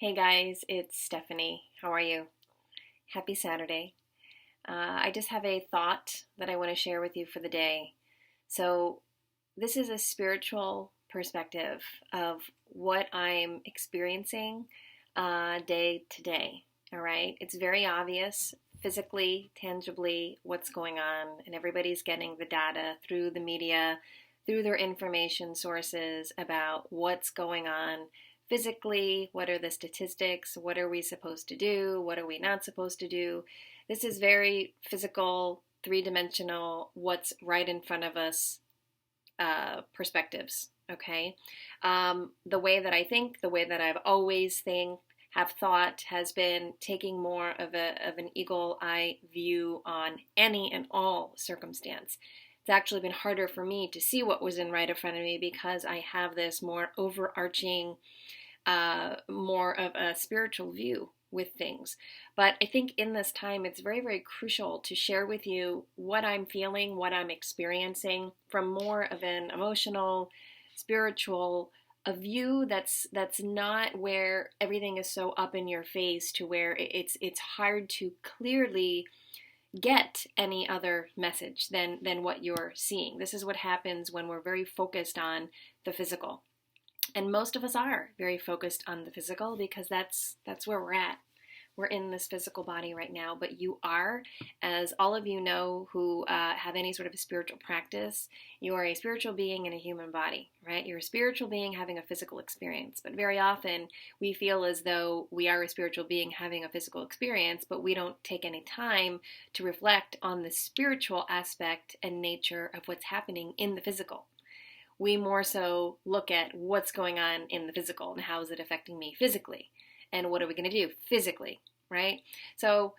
Hey guys, it's Stephanie. How are you? Happy Saturday. I just have a thought that I want to share with you for the day. So, this is a spiritual perspective of what I'm experiencing day to day. All right? It's very obvious, physically, tangibly, what's going on, and everybody's getting the data through the media, through their information sources about what's going on physically, what are the statistics, what are we supposed to do, what are we not supposed to do. This is very physical, three-dimensional, what's right in front of us perspectives. Okay, the way that I think, the way that I've always have thought, has been taking more of an eagle eye view on any and all circumstance. It's actually been harder for me to see what was in right in front of me because I have this more overarching, more of a spiritual view with things. But I think in this time, it's very, very crucial to share with you what I'm feeling, what I'm experiencing from more of an emotional, spiritual, a view that's not where everything is so up in your face to where it's hard to clearly get any other message than what you're seeing. This is what happens when we're very focused on the physical. And most of us are very focused on the physical because that's where we're at. We're in this physical body right now, but you are, as all of you know who have any sort of a spiritual practice, you are a spiritual being in a human body, right? You're a spiritual being having a physical experience. But very often we feel as though we are a spiritual being having a physical experience, but we don't take any time to reflect on the spiritual aspect and nature of what's happening in the physical. We more so look at what's going on in the physical and how is it affecting me physically and what are we going to do physically, right? So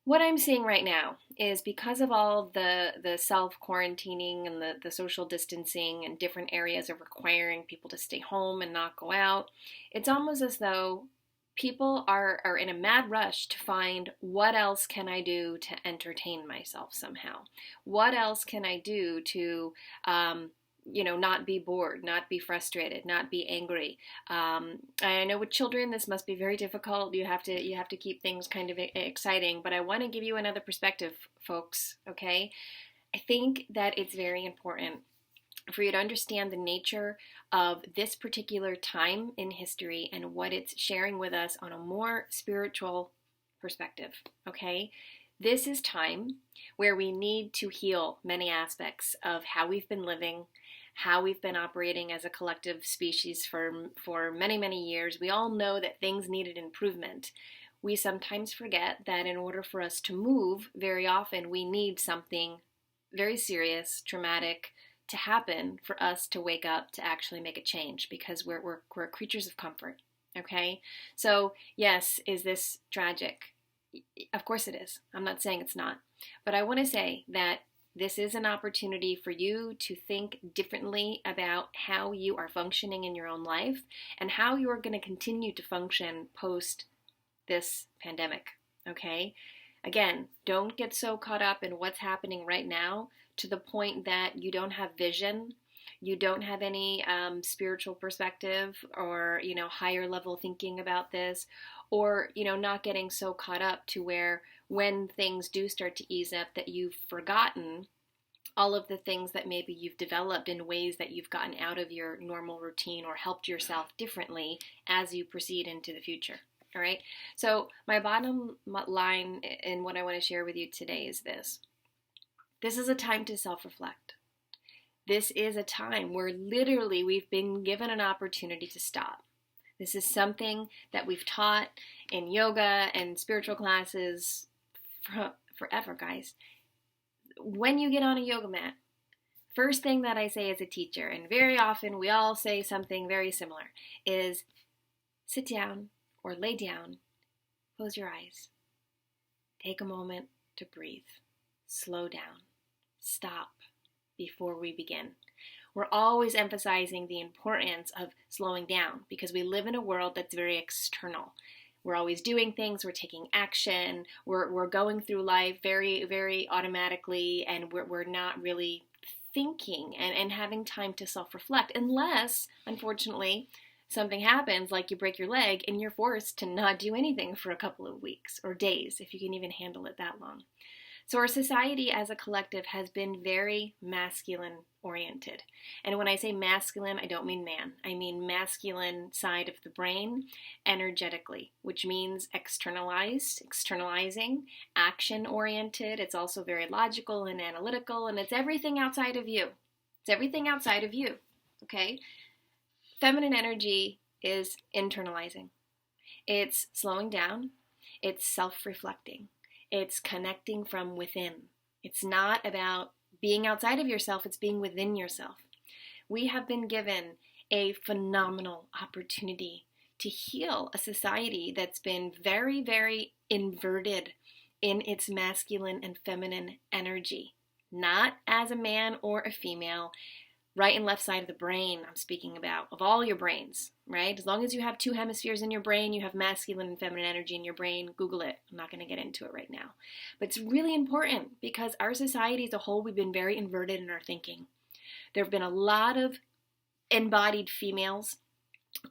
what I'm seeing right now is because of all the self-quarantining and the social distancing and different areas of requiring people to stay home and not go out, it's almost as though people are in a mad rush to find what else can I do to entertain myself somehow? What else can I do to not be bored, not be frustrated, not be angry. I know with children this must be very difficult. You have to keep things kind of exciting, but I want to give you another perspective, folks. Okay, I think that it's very important for you to understand the nature of this particular time in history and what it's sharing with us on a more spiritual perspective. Okay. This is time where we need to heal many aspects of how we've been living, how we've been operating as a collective species for many, many years. We all know that things needed improvement. We sometimes forget that in order for us to move, very often we need something very serious, traumatic to happen for us to wake up to actually make a change because we're creatures of comfort. Okay? So, yes, is this tragic? Of course it is. I'm not saying it's not. But I want to say that this is an opportunity for you to think differently about how you are functioning in your own life and how you are going to continue to function post this pandemic. Okay? Again, don't get so caught up in what's happening right now to the point that you don't have vision, you don't have any spiritual perspective or higher level thinking about this, or not getting so caught up to where when things do start to ease up that you've forgotten all of the things that maybe you've developed in ways that you've gotten out of your normal routine or helped yourself differently as you proceed into the future. All right. So my bottom line in what I want to share with you today is this. This is a time to self-reflect. This is a time where literally we've been given an opportunity to stop. This is something that we've taught in yoga and spiritual classes forever, guys. When you get on a yoga mat, first thing that I say as a teacher, and very often we all say something very similar, is sit down or lay down, close your eyes, take a moment to breathe, slow down, stop before we begin. We're always emphasizing the importance of slowing down because we live in a world that's very external. We're always doing things, we're taking action, we're going through life very, very automatically, and we're not really thinking and having time to self-reflect unless, unfortunately, something happens, like you break your leg, and you're forced to not do anything for a couple of weeks or days, if you can even handle it that long. So our society as a collective has been very masculine oriented. And when I say masculine, I don't mean man. I mean masculine side of the brain energetically, which means externalized, externalizing, action oriented. It's also very logical and analytical, and it's everything outside of you. It's everything outside of you, okay? Feminine energy is internalizing. It's slowing down. It's self-reflecting. It's connecting from within. It's not about being outside of yourself, it's being within yourself. We have been given a phenomenal opportunity to heal a society that's been very, very inverted in its masculine and feminine energy. Not as a man or a female, right and left side of the brain I'm speaking about, of all your brains, right? As long as you have two hemispheres in your brain, you have masculine and feminine energy in your brain. Google it. I'm not going to get into it right now. But it's really important because our society as a whole, we've been very inverted in our thinking. There have been a lot of embodied females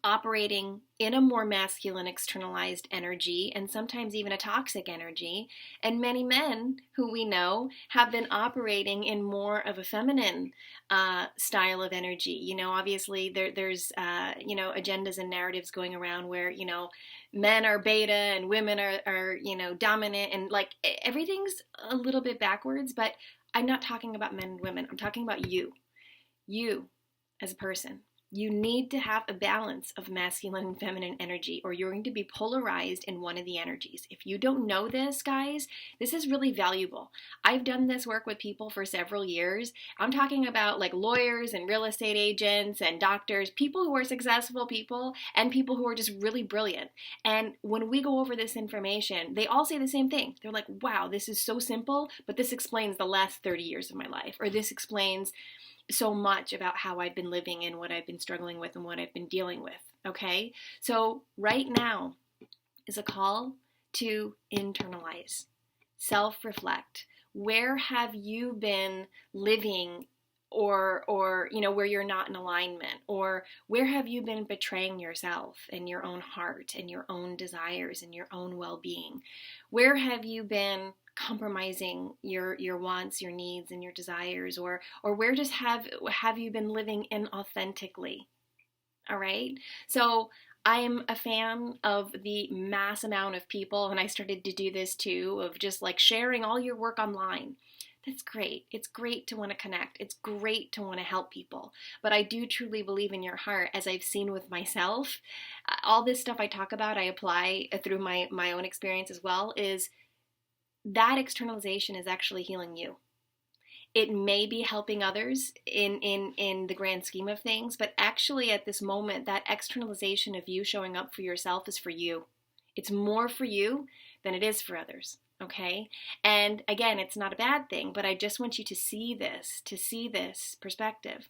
operating in a more masculine externalized energy and sometimes even a toxic energy, and many men who we know have been operating in more of a feminine style of energy. You know, obviously there's agendas and narratives going around where, you know, men are beta and women are you know, dominant, and like everything's a little bit backwards. But I'm not talking about men and women. I'm talking about you as a person. You need to have a balance of masculine and feminine energy, or you're going to be polarized in one of the energies. If you don't know this, guys, this is really valuable. I've done this work with people for several years. I'm talking about like lawyers and real estate agents and doctors, people who are successful people and people who are just really brilliant. And when we go over this information, they all say the same thing. They're like, wow, this is so simple, but this explains the last 30 years of my life, or this explains so much about how I've been living and what I've been struggling with and what I've been dealing with, okay? So right now is a call to internalize, self-reflect. Where have you been living or you know, where you're not in alignment, or where have you been betraying yourself and your own heart and your own desires and your own well-being? Where have you been compromising your wants, your needs, and your desires, or where just have you been living inauthentically? All right. So I am a fan of the mass amount of people, and I started to do this too, of just like sharing all your work online. That's great. It's great to want to connect. It's great to want to help people. But I do truly believe in your heart, as I've seen with myself. All this stuff I talk about, I apply through my own experience as well, is that externalization is actually healing you. It may be helping others in the grand scheme of things, but actually at this moment, that externalization of you showing up for yourself is for you. It's more for you than it is for others, okay? And again, it's not a bad thing, but I just want you to see this perspective.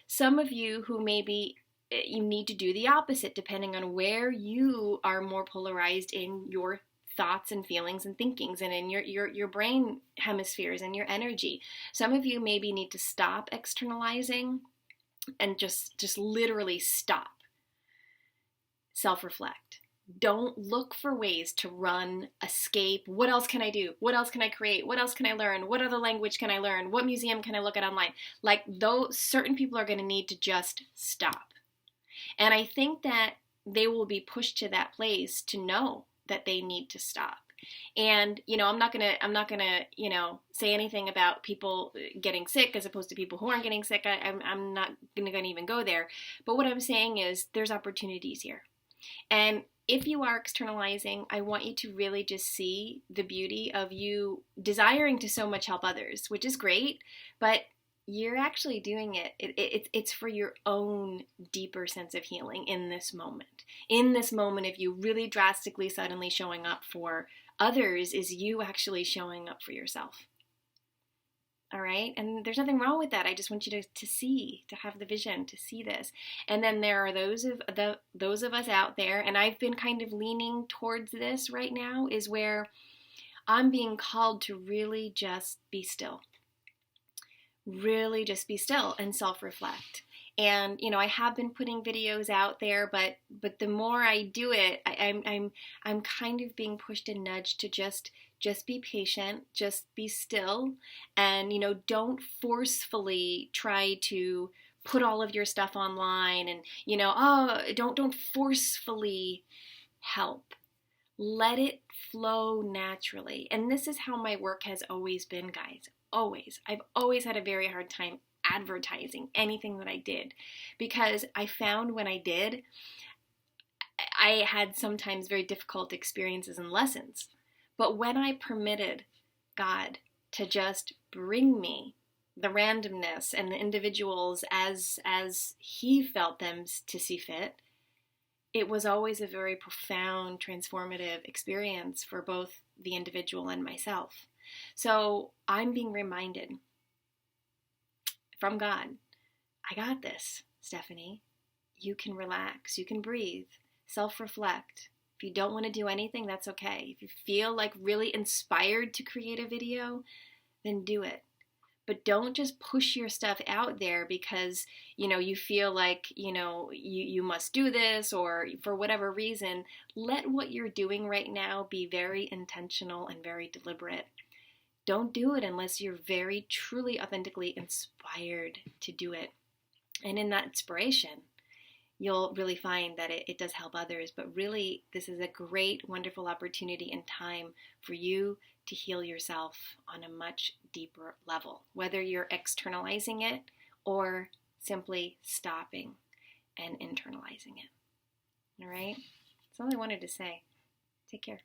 Some of you who maybe you need to do the opposite, depending on where you are more polarized in your thoughts and feelings and thinkings and in your brain hemispheres and your energy. Some of you maybe need to stop externalizing and just literally stop. Self-reflect. Don't look for ways to run, escape. What else can I do? What else can I create? What else can I learn? What other language can I learn? What museum can I look at online? Like, those certain people are going to need to just stop. And I think that they will be pushed to that place to know that they need to stop. And, you know, I'm not gonna, you know, say anything about people getting sick as opposed to people who aren't getting sick. I'm not gonna even go there. But what I'm saying is there's opportunities here. And if you are externalizing, I want you to really just see the beauty of you desiring to so much help others, which is great, but you're actually doing it. It's for your own deeper sense of healing in this moment. In this moment of you really drastically suddenly showing up for others is you actually showing up for yourself. All right? And there's nothing wrong with that. I just want you to see, to have the vision, to see this. And then there are those of us out there, and I've been kind of leaning towards this right now, is where I'm being called to really just be still. Really just be still and self-reflect. And I have been putting videos out there, but the more I do it, I'm kind of being pushed and nudged to just be patient, just be still, and don't forcefully try to put all of your stuff online, and don't forcefully help. Let it flow naturally. And this is how my work has always been, guys. Always. I've always had a very hard time advertising anything that I did, because I found when I did, I had sometimes very difficult experiences and lessons. But when I permitted God to just bring me the randomness and the individuals as He felt them to see fit, it was always a very profound, transformative experience for both the individual and myself. So I'm being reminded from God, I got this, Stephanie. You can relax, you can breathe, self-reflect. If you don't want to do anything, that's okay. If you feel like really inspired to create a video, then do it. But don't just push your stuff out there because, you feel like, you must do this, or for whatever reason. Let what you're doing right now be very intentional and very deliberate. Don't do it unless you're very, truly, authentically inspired to do it. And in that inspiration, you'll really find that it does help others. But really, this is a great, wonderful opportunity and time for you to heal yourself on a much deeper level, whether you're externalizing it or simply stopping and internalizing it. All right? That's all I wanted to say. Take care.